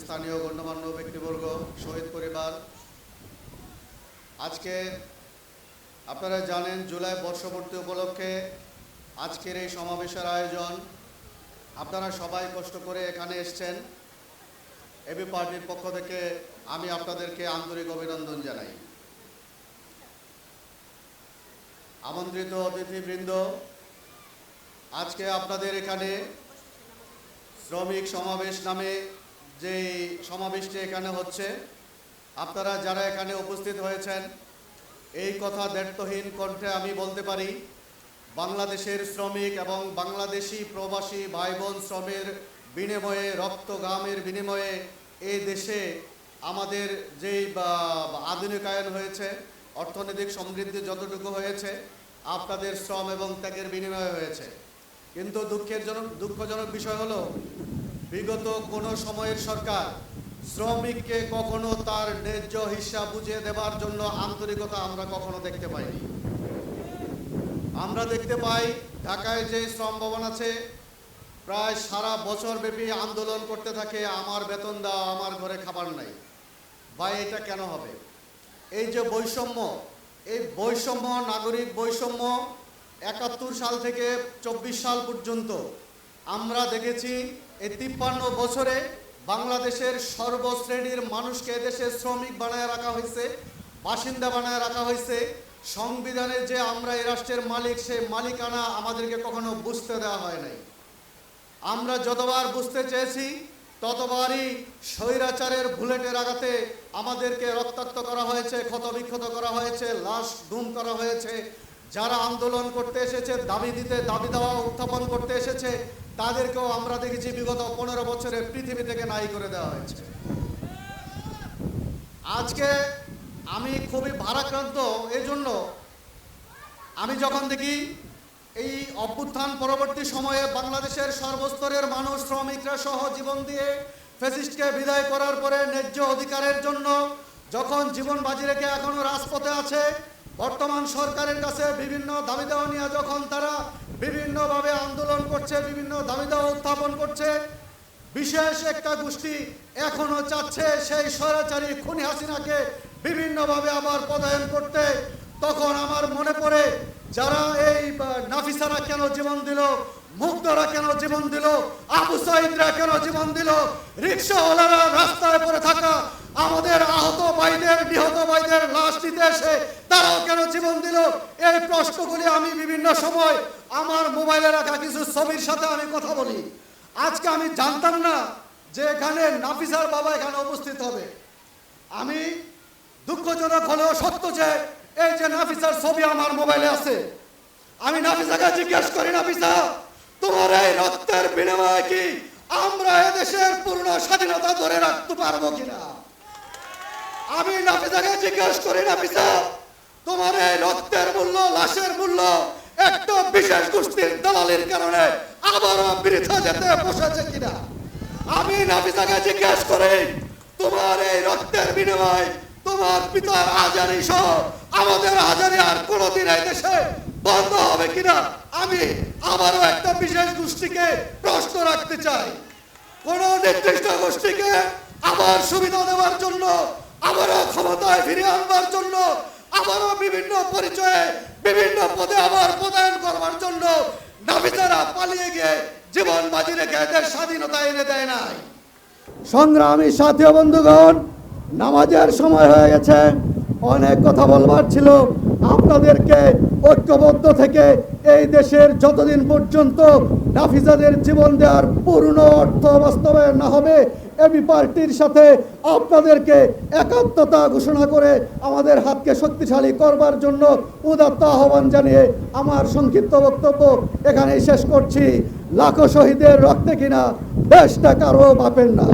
স্থানীয় গণ্যমান্য ব্যক্তিবর্গ, শহীদ পরিবার, আজকে আপনারা জানেন জুলাই বর্ষপূর্তি উপলক্ষে আজকের এই সমাবেশের আয়োজন। আপনারা সবাই কষ্ট করে এখানে এসেছেন। এবি পার্টির পক্ষ থেকে আমি আপনাদেরকে আন্তরিক অভিনন্দন জানাই। আমন্ত্রিত অতিথিবৃন্দ, আজকে আপনাদের এখানে শ্রমিক সমাবেশ নামে যে সমাবেশটি এখানে হচ্ছে, আপনারা যারা এখানে উপস্থিত হয়েছেন, এই কথা দ্ব্যর্থহীন কণ্ঠে আমি বলতে পারি, বাংলাদেশের শ্রমিক এবং বাংলাদেশি প্রবাসী ভাই বোন শ্রমের বিনিময়ে, রক্ত ঘামের বিনিময়ে এই দেশে আমাদের যেই আধুনিকায়ন হয়েছে, অর্থনৈতিক সমৃদ্ধি যতটুকু হয়েছে আপনাদের শ্রম এবং ত্যাগের বিনিময়ে হয়েছে। কিন্তু দুঃখজনক বিষয় হলো, বিগত কোনো সময়ের সরকার শ্রমিককে কখনো তার ন্যায্য হিসাব বুঝিয়ে দেবার জন্য আন্তরিকতা আমরা কখনো দেখতে পাইনি। আমরা দেখতে পাই ঢাকায় যে শ্রম ভবন আছে, প্রায় সারা বছর ব্যাপী আন্দোলন করতে থাকে, আমার বেতন দাও, আমার ঘরে খাবার নাই। ভাই, এটা কেন হবে? এই যে বৈষম্য, এই বৈষম্য, নাগরিক বৈষম্য ৭১ সাল থেকে ২৪ সাল পর্যন্ত আমরা দেখেছি। এই ৫৩ বছরে বাংলাদেশের সর্বশ্রেণীর মানুষকে দেশের শ্রমিক বানায় রাখা হয়েছে, বাসিন্দা বানায় রাখা হয়েছে। সংবিধানে যে আমরা এই রাষ্ট্রের মালিক, সেই মালিকানা আমাদেরকে কখনো বুঝতে দেওয়া হয় নাই। আমরা যতবার বুঝতে চেয়েছি ততবারই স্বৈরাচারের বুলেটের আঘাতে আমাদেরকে রক্তাক্ত করা হয়েছে, ক্ষতবিক্ষত করা হয়েছে, লাশ গুম করা হয়েছে। যারা আন্দোলন করতে এসেছে, দাবি দেওয়া উত্থাপন করতে এসেছে, তাদেরকেও আমরা দেখেছি বিগত ১৫ বছরে পৃথিবী থেকে নাই করে দেওয়া হয়েছে। আজকে আমি খুবই ভারাক্রান্ত। এই জন্য আমি যখন দেখি এই অভ্যুত্থান পরবর্তী সময়ে বাংলাদেশের সর্বস্তরের মানুষ, শ্রমিকরা সহ জীবন দিয়ে ফ্যাসিস্টকে বিদায় করার পরে ন্যায্য অধিকারের জন্য যখন জীবন বাজি রেখে এখনো রাজপথে আছে, বর্তমান সরকারের কাছে বিভিন্ন দাবি দেওয়া নিয়ে যখন তারা বিভিন্নভাবে আন্দোলন করছে, বিভিন্ন দাবি দেওয়া উত্থাপন করছে, বিশেষ একটা গোষ্ঠী এখনো চাচ্ছে সেই স্বৈরাচারী খুনি হাসিনাকে বিভিন্নভাবে আবার পদায়ন করতে। তখন আমার মনে পড়ে, যারা এই নাফিসারা কেন জীবন দিল, মুগ্ধরা কেন জীবন দিল, আবু সাইদরা কেন জীবন দিল, রিক্সাওয়ালারা রাস্তায় পড়ে থাকা আমাদের আহত ভাইদের, নিহত ভাইদের লাশ নিতে এসে তারাও কেন জীবন দিল, এই প্রশ্নগুলি আমি বিভিন্ন সময় আমার মোবাইলে রাখা কিছু ছবির সাথে আমি কথা বলি। আজকে আমি জানতাম না যে এখানে নাফিসার বাবা এখানে উপস্থিত হবে। আমি দুঃখজনক হলেও সত্য যে এই যে নাফিসার ছবি আমার মোবাইলে আছে। আমি নাফিসাকে জিজ্ঞেস করি, নাফিসা, তোমার এই রক্তের বিনিময়ে কি আমরা এদেশের পূর্ণ স্বাধীনতা ধরে রাখতে পারবো কিনা? আমি নাফিসাকে জিজ্ঞেস করি, নাফিসা, তোমার এই রক্তের মূল্য, লাশের মূল্য একটা বিশেষ গোষ্ঠীর দালালির কারণে আবারও বৃথা যেতে বসেছে কিনা? আমি নাফিসাকে জিজ্ঞেস করি, তোমার এই রক্তের বিনিময়ে তোমার পিতার আজারি সহ আমাদের আজারি আর কোনোদিন এই দেশে বন্ধ হবে কিনা? আমি আবারও একটা বিশেষ গোষ্ঠীকে প্রশ্ন রাখতে চাই। কোন নির্দিষ্ট গোষ্ঠীকে আবার সুবিধা দেওয়ার জন্য, আবারও ক্ষমতায় ফিরিয়ে আনবার জন্য, আবারও বিভিন্ন পরিচয়ে বিভিন্ন পদে আবার পদায়ন করবার জন্য নাফিসারা পালিয়ে গিয়ে জীবন বাজি রেখে দেশ স্বাধীনতা এনে দেয় নাই। সংগ্রামী সাথী ও বন্ধুগণ, নামাজের সময় হয়ে গেছে। অনেক কথা বলবার ছিল। আপনাদেরকে ঐক্যবদ্ধ থেকে এই দেশের যতদিন পর্যন্ত নাফিসাদের জীবন দেওয়ার পূর্ণ অর্থ বাস্তবায়ন না হবে, এবি পার্টির সাথে আপনাদেরকে একাত্মতা ঘোষণা করে আমাদের হাতকে শক্তিশালী করবার জন্য উদাত্ত আহ্বান জানিয়ে আমার সংক্ষিপ্ত বক্তব্য এখানেই শেষ করছি। লাখো শহীদের রক্তে কিনা দেশটা কারো বাপের না।